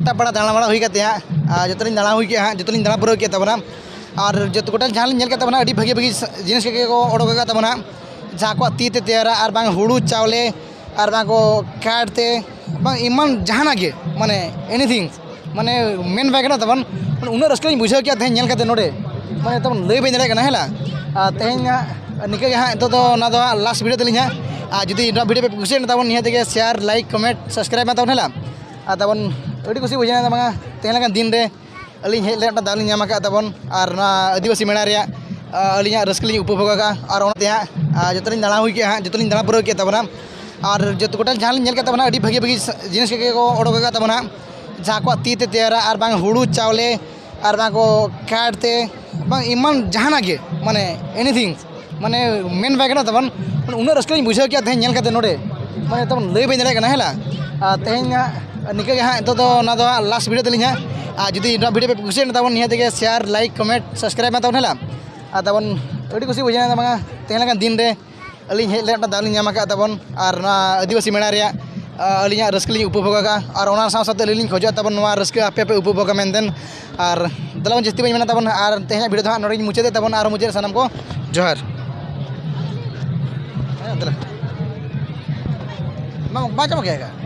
बड़ा दाणा बड़ा हुई करते हैं जो दाणा हुई के हाँ जो दाणा पूरा किया तबना और जो गोटा जहाँ लिंग तबना अभी भागी भागी जिनिस को ओडोक तबना जहाँ को तीते तैयारा और बांग हुड़ू चावले और बांग को काटते बांग इमान जहाँ के माने एनीथिंग माने मेन बैगना तबन उन्हें रस्क बुझे क्या तेज नल करते नोड़े माने तब लई बी दाड़ा हेला तेज निका हाँ तो लास्ट वीडियो तली जुदी वीडियो पे कुछ तब निहते शेयर लाइक कमेंट सब्सक्राइब तब हेला तबन अभी खुशी बुझे बांगा तेहन दिन रे अली हेज ले दावली तबन और आदिवासी मेला अली रस्क उपभोग और जो दाणा हुई हाँ जो दाणा पूरा किया तबना और जो गोटा जहाँ लिंग तबना अभी भागी भागी जिनिस को ओडोक तबना जहाँ को तीते तैयारा और बांग हुड़ू चावले और बांग को काटते बांग इमान जहाँ के माने एनीथिंग माने मेन बैगना तबन उन्हें रस्क बुझे क्या तेज नल करते नोड़े माने तब लई बी दाड़ा हेला तेज निका हाँ तो लास्ट वीडियो तली जुदी वीडियो पे कुछ तब निहते शेयर लाइक कमेंट सब्सक्राइब तब हेला तबन अभी खुशी बुझे बांगा तेहन दिन रे अली हेज ले दावली तबन और आदिवासी मेला अली रस्क उपभोग और साथ अली खोजा तबन रस्क आपे पे उपभोग मेनतेन और दलावन जस्ती बी मेना तबन और तेहन वीडियो हाँ नोड़ी मुचादे तबन और मुचाद सामान को जोहार बाचा क्या